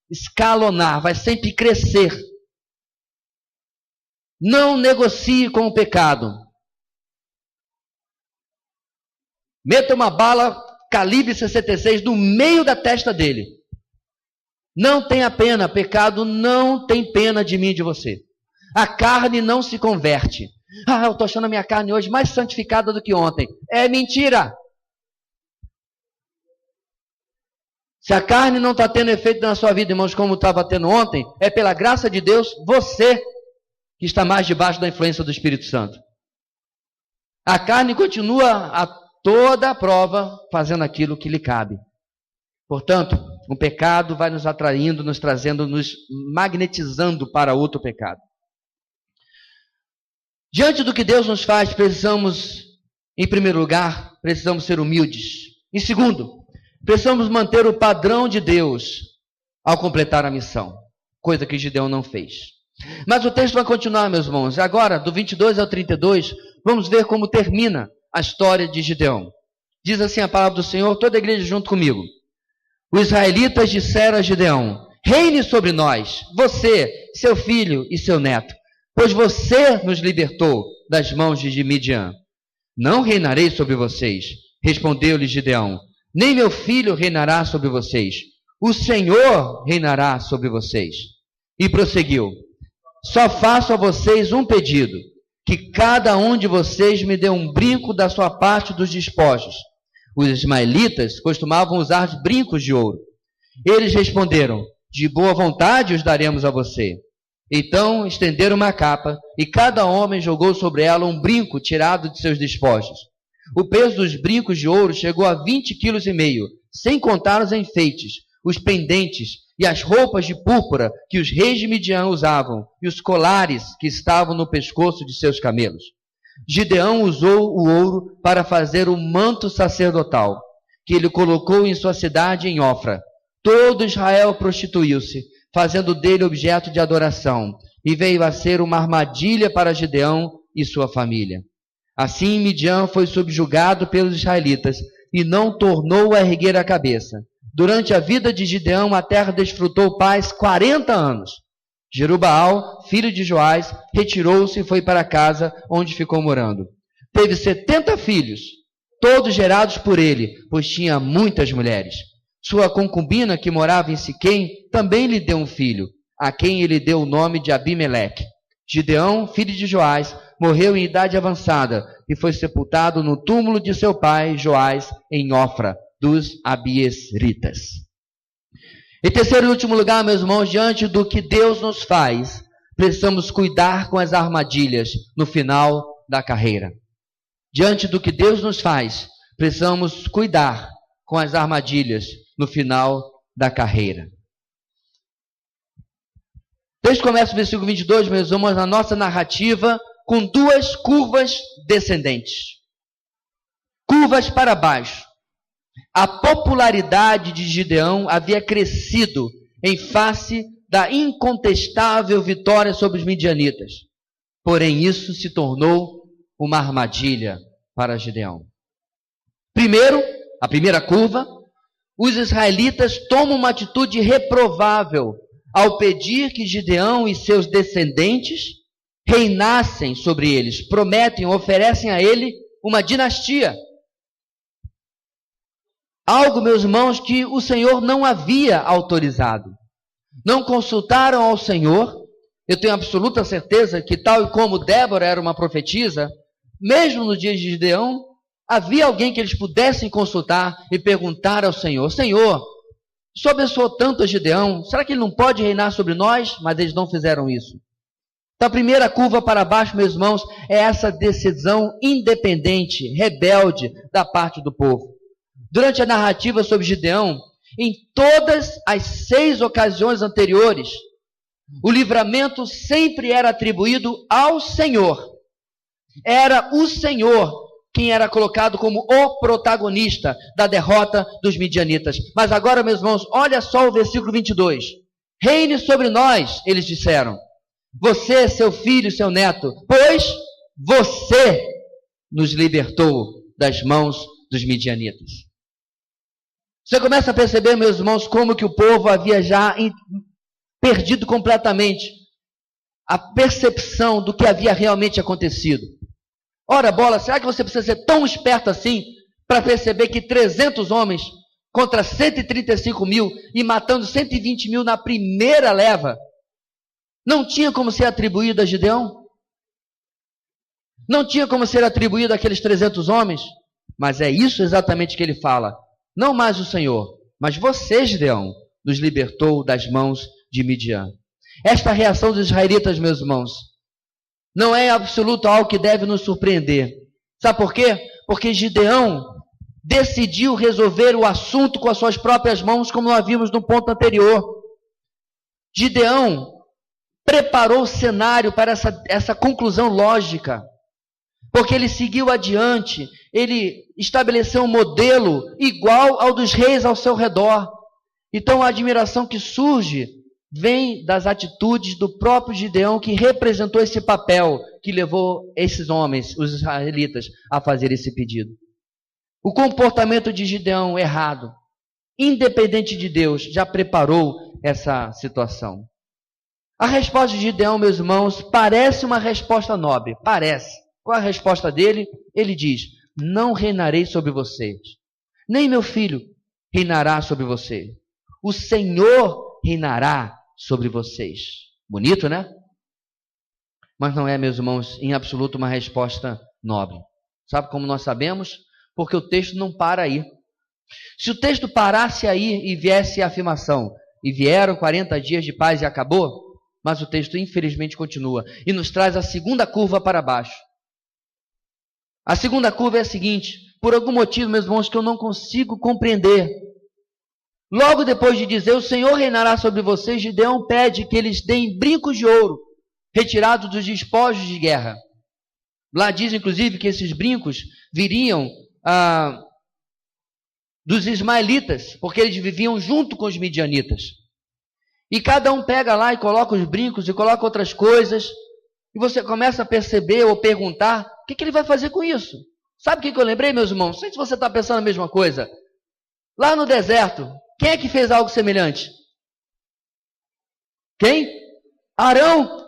escalonar, vai sempre crescer. Não negocie com o pecado. Meta uma bala calibre 66 no meio da testa dele. Não tenha pena, pecado não tem pena de mim e de você. A carne não se converte. Eu estou achando a minha carne hoje mais santificada do que ontem. É mentira. Se a carne não está tendo efeito na sua vida, irmãos, como estava tendo ontem, é pela graça de Deus, você que está mais debaixo da influência do Espírito Santo. A carne continua a toda a prova fazendo aquilo que lhe cabe. Portanto, o pecado vai nos atraindo, nos trazendo, nos magnetizando para outro pecado. Diante do que Deus nos faz, precisamos, em primeiro lugar, precisamos ser humildes. Em segundo, precisamos manter o padrão de Deus ao completar a missão, coisa que Gideão não fez. Mas o texto vai continuar, meus irmãos. Agora, do 22 ao 32, vamos ver como termina a história de Gideão. Diz assim a palavra do Senhor, toda a igreja junto comigo. Os israelitas disseram a Gideão: reine sobre nós, você, seu filho e seu neto, pois você nos libertou das mãos de Midian. Não reinarei sobre vocês, respondeu-lhe Gideão, nem meu filho reinará sobre vocês, o Senhor reinará sobre vocês. E prosseguiu: só faço a vocês um pedido, que cada um de vocês me dê um brinco da sua parte dos despojos. Os ismaelitas costumavam usar brincos de ouro. Eles responderam: de boa vontade os daremos a você. Então estenderam uma capa, e cada homem jogou sobre ela um brinco tirado de seus despojos. O peso dos brincos de ouro chegou a 20,5 kg, sem contar os enfeites, os pendentes e as roupas de púrpura que os reis de Midian usavam, e os colares que estavam no pescoço de seus camelos. Gideão usou o ouro para fazer o manto sacerdotal, que ele colocou em sua cidade em Ofra. Todo Israel prostituiu-se, fazendo dele objeto de adoração, e veio a ser uma armadilha para Gideão e sua família. Assim Midian foi subjugado pelos israelitas, e não tornou a erguer a cabeça. Durante a vida de Gideão, a terra desfrutou paz 40 anos. Jerubaal, filho de Joás, retirou-se e foi para casa, onde ficou morando. Teve 70 filhos, todos gerados por ele, pois tinha muitas mulheres. Sua concubina, que morava em Siquém, também lhe deu um filho, a quem ele deu o nome de Abimeleque. Gideão, filho de Joás, morreu em idade avançada e foi sepultado no túmulo de seu pai Joás em Ofra dos Abiesritas. Em terceiro e último lugar, meus irmãos, diante do que Deus nos faz, precisamos cuidar com as armadilhas no final da carreira. Diante do que Deus nos faz, precisamos cuidar com as armadilhas no final da carreira. O texto começa no versículo 22, meus irmãos, na nossa narrativa, com duas curvas descendentes. Curvas para baixo. A popularidade de Gideão havia crescido em face da incontestável vitória sobre os midianitas. Porém, isso se tornou uma armadilha para Gideão. Primeiro, a primeira curva, os israelitas tomam uma atitude reprovável ao pedir que Gideão e seus descendentes reinassem sobre eles. Prometem, oferecem a ele uma dinastia. Algo, meus irmãos, que o Senhor não havia autorizado. Não consultaram ao Senhor. Eu tenho absoluta certeza que, tal e como Débora era uma profetisa, mesmo no dia de Gideão, havia alguém que eles pudessem consultar e perguntar ao Senhor: Senhor, o Senhor abençoou tanto a Gideão, será que ele não pode reinar sobre nós? Mas eles não fizeram isso. Então a primeira curva para baixo, meus irmãos, é essa decisão independente, rebelde da parte do povo. Durante a narrativa sobre Gideão, em todas as 6 ocasiões anteriores, o livramento sempre era atribuído ao Senhor. Era o Senhor quem era colocado como o protagonista da derrota dos midianitas. Mas agora, meus irmãos, olha só o versículo 22. Reine sobre nós, eles disseram. Você, seu filho, seu neto, pois você nos libertou das mãos dos midianitas. Você começa a perceber, meus irmãos, como que o povo havia já perdido completamente a percepção do que havia realmente acontecido. Ora, bola, será que você precisa ser tão esperto assim para perceber que 300 homens contra 135 mil e matando 120 mil na primeira leva não tinha como ser atribuído a Gideão? Não tinha como ser atribuído àqueles 300 homens? Mas é isso exatamente que ele fala. Não mais o Senhor, mas você, Gideão, nos libertou das mãos de Midian. Esta reação dos israelitas, meus irmãos, não é absoluto algo que deve nos surpreender. Sabe por quê? Porque Gideão decidiu resolver o assunto com as suas próprias mãos, como nós vimos no ponto anterior. Gideão preparou o cenário para essa conclusão lógica. Porque ele seguiu adiante, ele estabeleceu um modelo igual ao dos reis ao seu redor. Então a admiração que surge vem das atitudes do próprio Gideão, que representou esse papel que levou esses homens, os israelitas, a fazer esse pedido. O comportamento de Gideão errado, independente de Deus, já preparou essa situação. A resposta de Gideão, meus irmãos, parece uma resposta nobre, parece. Qual a resposta dele? Ele diz: não reinarei sobre vocês, nem meu filho reinará sobre você. O Senhor reinará sobre vocês. Bonito, né? Mas não é, meus irmãos, em absoluto uma resposta nobre. Sabe como nós sabemos? Porque o texto não para aí. Se o texto parasse aí e viesse a afirmação, e vieram 40 dias de paz e acabou, mas o texto infelizmente continua e nos traz a segunda curva para baixo. A segunda curva é a seguinte: por algum motivo, meus irmãos, que eu não consigo compreender. Logo depois de dizer, o Senhor reinará sobre vocês, Gideão pede que eles deem brincos de ouro, retirados dos despojos de guerra. Lá diz, inclusive, que esses brincos viriam dos ismaelitas, porque eles viviam junto com os midianitas. E cada um pega lá e coloca os brincos e coloca outras coisas, e você começa a perceber ou perguntar, o que ele vai fazer com isso? Sabe o que eu lembrei, meus irmãos? Não sei se você está pensando a mesma coisa. Lá no deserto, quem é que fez algo semelhante? Quem? Arão.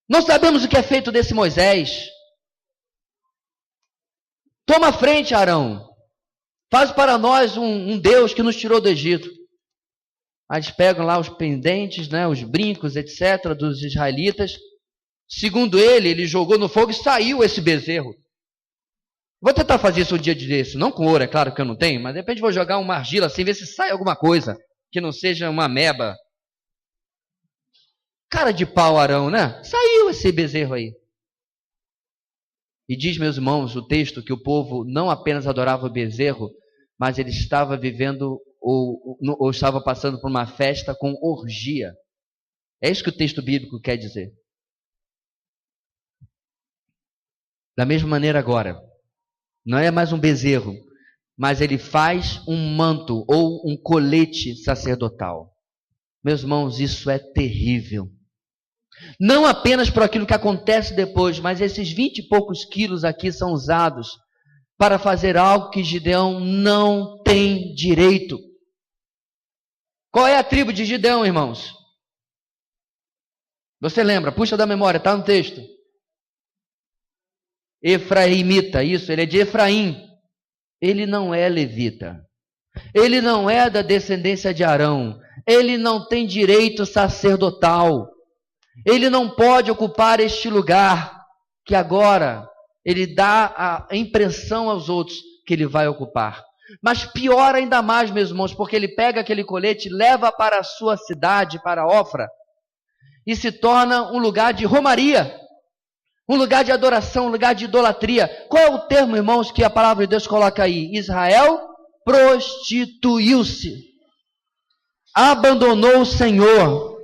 Não sabemos o que é feito desse Moisés. Toma a frente, Arão. Faz para nós um Deus que nos tirou do Egito. Eles pegam lá os pendentes, né, os brincos, etc., dos israelitas. Segundo ele jogou no fogo e saiu esse bezerro. Vou tentar fazer isso um dia desse, não com ouro, é claro que eu não tenho, mas de repente vou jogar uma argila assim, ver se sai alguma coisa, que não seja uma ameba. Cara de pau, Arão, né? Saiu esse bezerro aí. E diz, meus irmãos, o texto que o povo não apenas adorava o bezerro, mas ele estava vivendo ou estava passando por uma festa com orgia. É isso que o texto bíblico quer dizer. Da mesma maneira agora, não é mais um bezerro, mas ele faz um manto ou um colete sacerdotal. Meus irmãos, isso é terrível. Não apenas por aquilo que acontece depois, mas esses 20 e poucos quilos aqui são usados para fazer algo que Gideão não tem direito. Qual é a tribo de Gideão, irmãos? Você lembra? Puxa da memória, está no texto. Efraimita, isso, ele é de Efraim. Ele não é levita. Ele não é da descendência de Arão. Ele não tem direito sacerdotal. Ele não pode ocupar este lugar que agora ele dá a impressão aos outros que ele vai ocupar. Mas pior ainda mais, meus irmãos, porque ele pega aquele colete, leva para a sua cidade, para Ofra, e se torna um lugar de romaria, um lugar de adoração, um lugar de idolatria. Qual é o termo, irmãos, que a palavra de Deus coloca aí? Israel prostituiu-se, abandonou o Senhor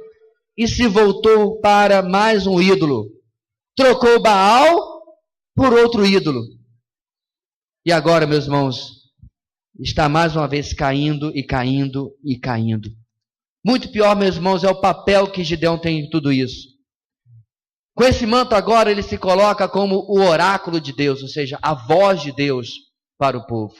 e se voltou para mais um ídolo. Trocou Baal por outro ídolo. E agora, meus irmãos, está mais uma vez caindo e caindo e caindo. Muito pior, meus irmãos, é o papel que Gideão tem em tudo isso. Com esse manto agora ele se coloca como o oráculo de Deus, ou seja, a voz de Deus para o povo.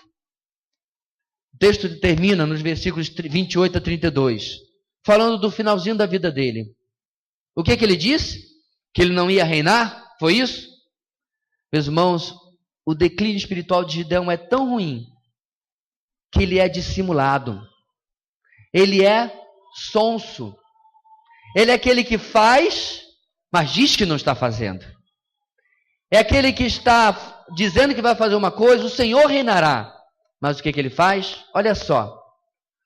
O texto termina nos versículos 28 a 32, falando do finalzinho da vida dele. O que ele disse? Que ele não ia reinar? Foi isso? Meus irmãos, o declínio espiritual de Gideão é tão ruim que ele é dissimulado. Ele é sonso. Ele é aquele que faz, mas diz que não está fazendo. É aquele que está dizendo que vai fazer uma coisa, o Senhor reinará. Mas o que ele faz? Olha só.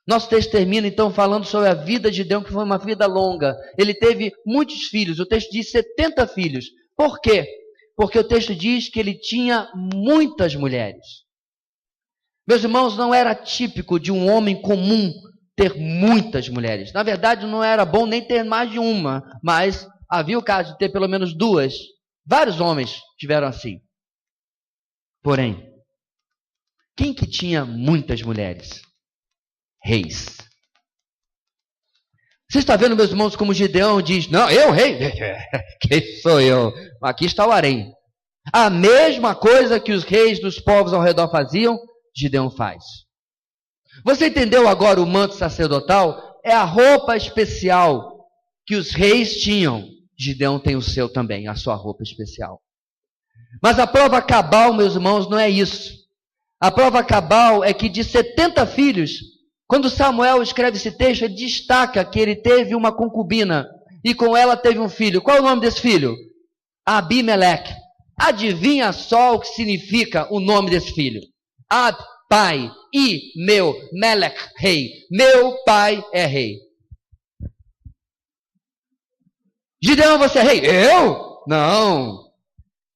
Nosso texto termina então falando sobre a vida de Gideão, que foi uma vida longa. Ele teve muitos filhos. O texto diz 70 filhos. Por quê? Porque o texto diz que ele tinha muitas mulheres. Meus irmãos, não era típico de um homem comum ter muitas mulheres. Na verdade, não era bom nem ter mais de uma, mas havia o caso de ter pelo menos duas. Vários homens tiveram assim. Porém, quem que tinha muitas mulheres? Reis. Você está vendo, meus irmãos, como Gideão diz, não, eu rei? Quem sou eu? Aqui está o harém. A mesma coisa que os reis dos povos ao redor faziam, Gideão faz. Você entendeu agora o manto sacerdotal? É a roupa especial que os reis tinham. Gideão tem o seu também, a sua roupa especial. Mas a prova cabal, meus irmãos, não é isso. A prova cabal é que de 70 filhos, quando Samuel escreve esse texto, ele destaca que ele teve uma concubina e com ela teve um filho. Qual é o nome desse filho? Abimeleque. Adivinha só o que significa o nome desse filho? Ab, pai, e meu, Melech, rei. Meu pai é rei. Gideão, você é rei? Eu? Não.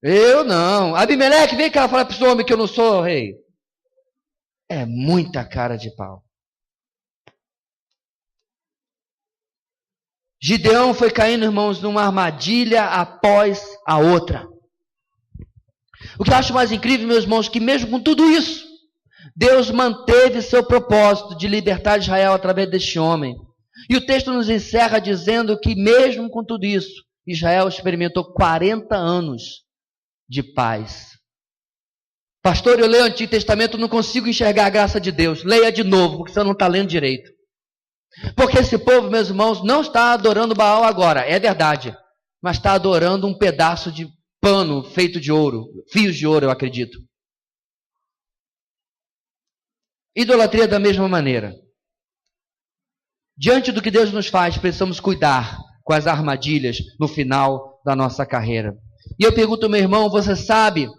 Eu não. Abimeleque, vem cá falar para esse homem que eu não sou rei. É muita cara de pau. Gideão foi caindo, irmãos, numa armadilha após a outra. O que eu acho mais incrível, meus irmãos, que mesmo com tudo isso, Deus manteve seu propósito de libertar Israel através deste homem. E o texto nos encerra dizendo que mesmo com tudo isso, Israel experimentou 40 anos de paz. Pastor, eu leio o Antigo Testamento e não consigo enxergar a graça de Deus. Leia de novo, porque você não está lendo direito. Porque esse povo, meus irmãos, não está adorando Baal agora, é verdade. Mas está adorando um pedaço de pano feito de ouro, fios de ouro, eu acredito. Idolatria da mesma maneira. Diante do que Deus nos faz, precisamos cuidar com as armadilhas no final da nossa carreira. E eu pergunto, meu irmão, você sabe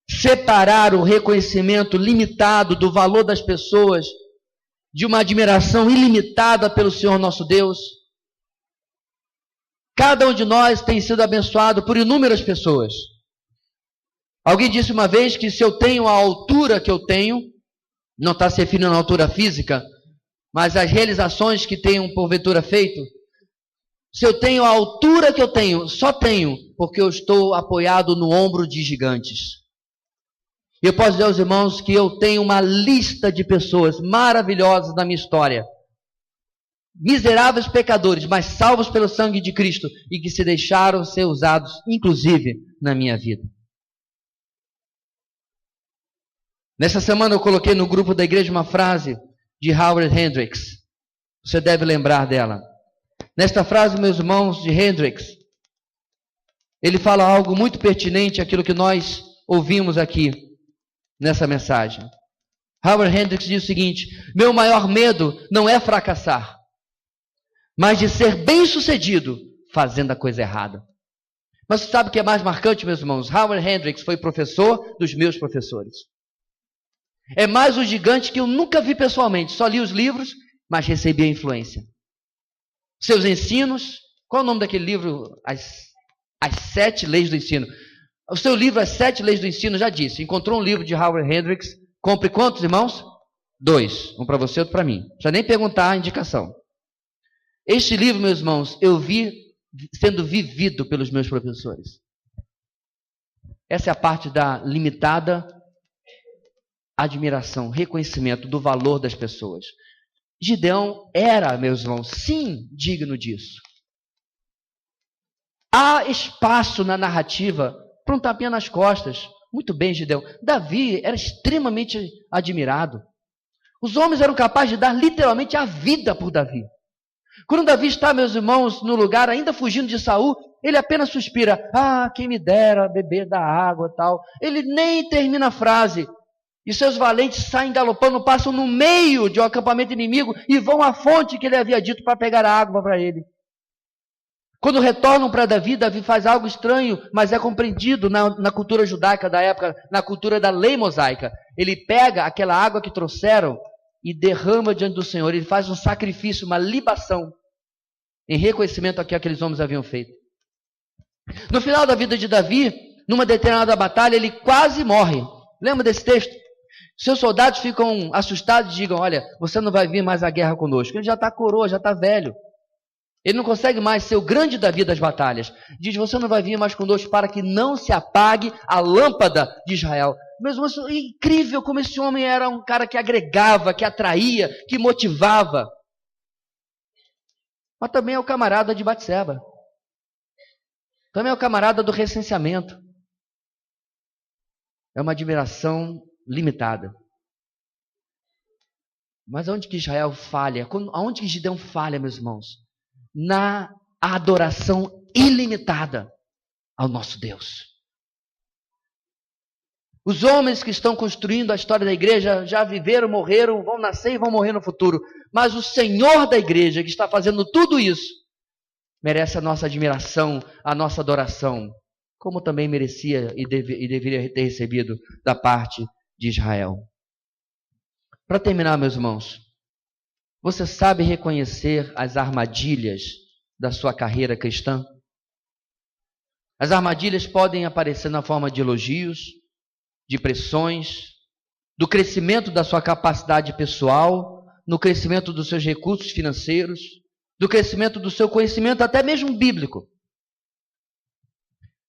separar o reconhecimento limitado do valor das pessoas de uma admiração ilimitada pelo Senhor nosso Deus? Cada um de nós tem sido abençoado por inúmeras pessoas. Alguém disse uma vez que se eu tenho a altura que eu tenho, não está se referindo à altura física, mas às realizações que tenho porventura feito, se eu tenho a altura que eu tenho, só tenho porque eu estou apoiado no ombro de gigantes. E eu posso dizer aos irmãos que eu tenho uma lista de pessoas maravilhosas na minha história. Miseráveis pecadores, mas salvos pelo sangue de Cristo e que se deixaram ser usados, inclusive, na minha vida. Nessa semana eu coloquei no grupo da igreja uma frase de Howard Hendricks. Você deve lembrar dela. Nesta frase, meus irmãos, de Hendricks, ele fala algo muito pertinente àquilo que nós ouvimos aqui nessa mensagem. Howard Hendricks diz o seguinte: meu maior medo não é fracassar, mas de ser bem-sucedido fazendo a coisa errada. Mas você sabe o que é mais marcante, meus irmãos? Howard Hendricks foi professor dos meus professores. É mais um gigante que eu nunca vi pessoalmente, só li os livros, mas recebi a influência. Seus ensinos, qual é o nome daquele livro? As 7 Leis do Ensino. O seu livro, As 7 Leis do Ensino, já disse. Encontrou um livro de Howard Hendricks, compre quantos, irmãos? 2. Um para você, outro para mim. Não precisa nem perguntar a indicação. Este livro, meus irmãos, eu vi sendo vivido pelos meus professores. Essa é a parte da limitada admiração, reconhecimento do valor das pessoas. Gideão era, meus irmãos, sim, digno disso. Há espaço na narrativa para um tapinha nas costas. Muito bem, Gideão. Davi era extremamente admirado. Os homens eram capazes de dar literalmente a vida por Davi. Quando Davi está, meus irmãos, no lugar, ainda fugindo de Saul, ele apenas suspira: ah, quem me dera beber da água, tal. Ele nem termina a frase. E seus valentes saem galopando, passam no meio de um acampamento inimigo e vão à fonte que ele havia dito para pegar a água para ele. Quando retornam para Davi, Davi faz algo estranho, mas é compreendido na cultura judaica da época, na cultura da lei mosaica. Ele pega aquela água que trouxeram e derrama diante do Senhor. Ele faz um sacrifício, uma libação, em reconhecimento ao que aqueles homens haviam feito. No final da vida de Davi, numa determinada batalha, ele quase morre. Lembra desse texto? Seus soldados ficam assustados e digam: olha, você não vai vir mais à guerra conosco. Ele já está coroa, já está velho. Ele não consegue mais ser o grande Davi das batalhas. Diz: você não vai vir mais conosco para que não se apague a lâmpada de Israel. Mesmo isso, é incrível como esse homem era um cara que agregava, que atraía, que motivava. Mas também é o camarada de Batseba. Também é o camarada do recenseamento. É uma admiração limitada. Mas aonde que Israel falha? Aonde que Gideão falha, meus irmãos? Na adoração ilimitada ao nosso Deus. Os homens que estão construindo a história da igreja já viveram, morreram, vão nascer e vão morrer no futuro. Mas o Senhor da igreja, que está fazendo tudo isso, merece a nossa admiração, a nossa adoração, como também merecia e deveria ter recebido da parte de Israel. Para terminar, meus irmãos, você sabe reconhecer as armadilhas da sua carreira cristã? As armadilhas podem aparecer na forma de elogios, de pressões, do crescimento da sua capacidade pessoal, no crescimento dos seus recursos financeiros, do crescimento do seu conhecimento, até mesmo bíblico.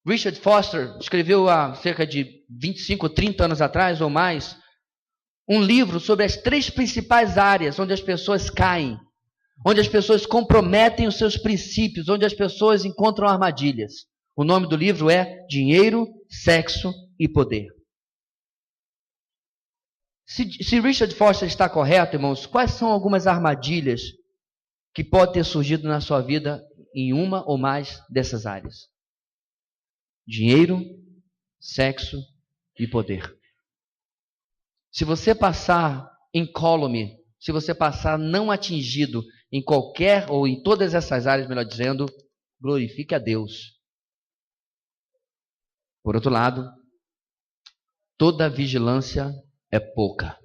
Richard Foster escreveu há cerca de 25 ou 30 anos atrás ou mais, um livro sobre as 3 principais áreas onde as pessoas caem, onde as pessoas comprometem os seus princípios, onde as pessoas encontram armadilhas. O nome do livro é Dinheiro, Sexo e Poder. Se Richard Foster está correto, irmãos, quais são algumas armadilhas que podem ter surgido na sua vida em uma ou mais dessas áreas? Dinheiro, sexo e poder. Se você passar incólume, se você passar não atingido em qualquer ou em todas essas áreas, melhor dizendo, glorifique a Deus. Por outro lado, toda vigilância é pouca.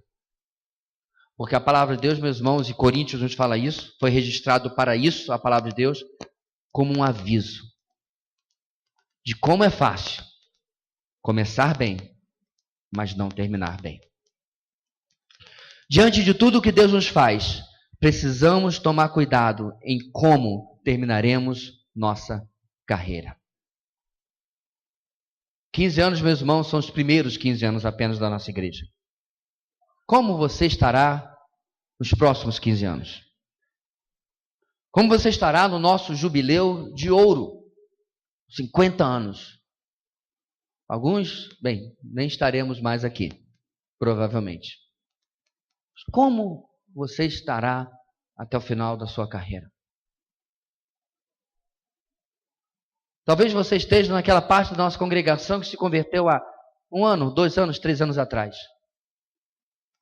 Porque a palavra de Deus, meus irmãos, e Coríntios nos fala isso, foi registrado para isso, a palavra de Deus, como um aviso de como é fácil começar bem, mas não terminar bem. Diante de tudo o que Deus nos faz, precisamos tomar cuidado em como terminaremos nossa carreira. 15 anos, meus irmãos, são os primeiros 15 anos apenas da nossa igreja. Como você estará nos próximos 15 anos? Como você estará no nosso jubileu de ouro? 50 anos. Alguns, bem, nem estaremos mais aqui, provavelmente. Como você estará até o final da sua carreira? Talvez você esteja naquela parte da nossa congregação que se converteu há 1 ano, 2 anos, 3 anos atrás.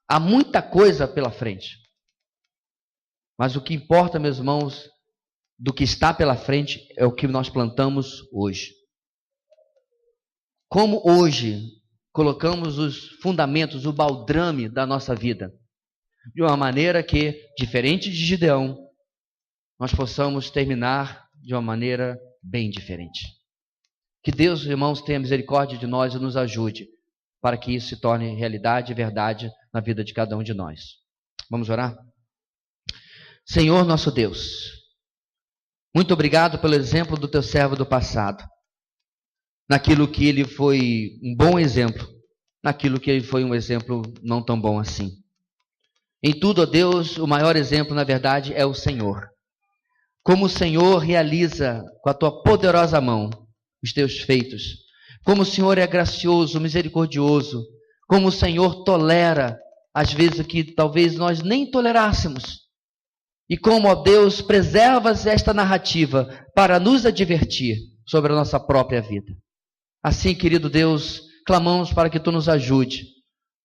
Há muita coisa pela frente. Mas o que importa, meus irmãos, do que está pela frente é o que nós plantamos hoje. Como hoje colocamos os fundamentos, o baldrame da nossa vida, de uma maneira que, diferente de Gideão, nós possamos terminar de uma maneira bem diferente. Que Deus, irmãos, tenha misericórdia de nós e nos ajude para que isso se torne realidade e verdade na vida de cada um de nós. Vamos orar? Senhor nosso Deus, muito obrigado pelo exemplo do teu servo do passado, naquilo que ele foi um bom exemplo, naquilo que ele foi um exemplo não tão bom assim. Em tudo, ó Deus, o maior exemplo, na verdade, é o Senhor. Como o Senhor realiza com a tua poderosa mão os teus feitos, como o Senhor é gracioso, misericordioso, como o Senhor tolera, às vezes, o que talvez nós nem tolerássemos. E como, ó Deus, preservas esta narrativa para nos advertir sobre a nossa própria vida. Assim, querido Deus, clamamos para que tu nos ajude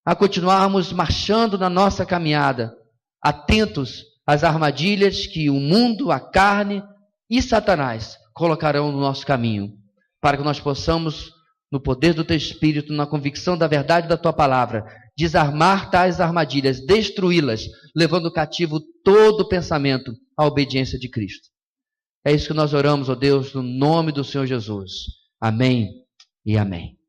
a continuarmos marchando na nossa caminhada, atentos às armadilhas que o mundo, a carne e Satanás colocarão no nosso caminho, para que nós possamos, no poder do teu Espírito, na convicção da verdade da tua palavra, desarmar tais armadilhas, destruí-las, levando cativo todo pensamento à obediência de Cristo. É isso que nós oramos, ó Deus, no nome do Senhor Jesus. Amém e amém.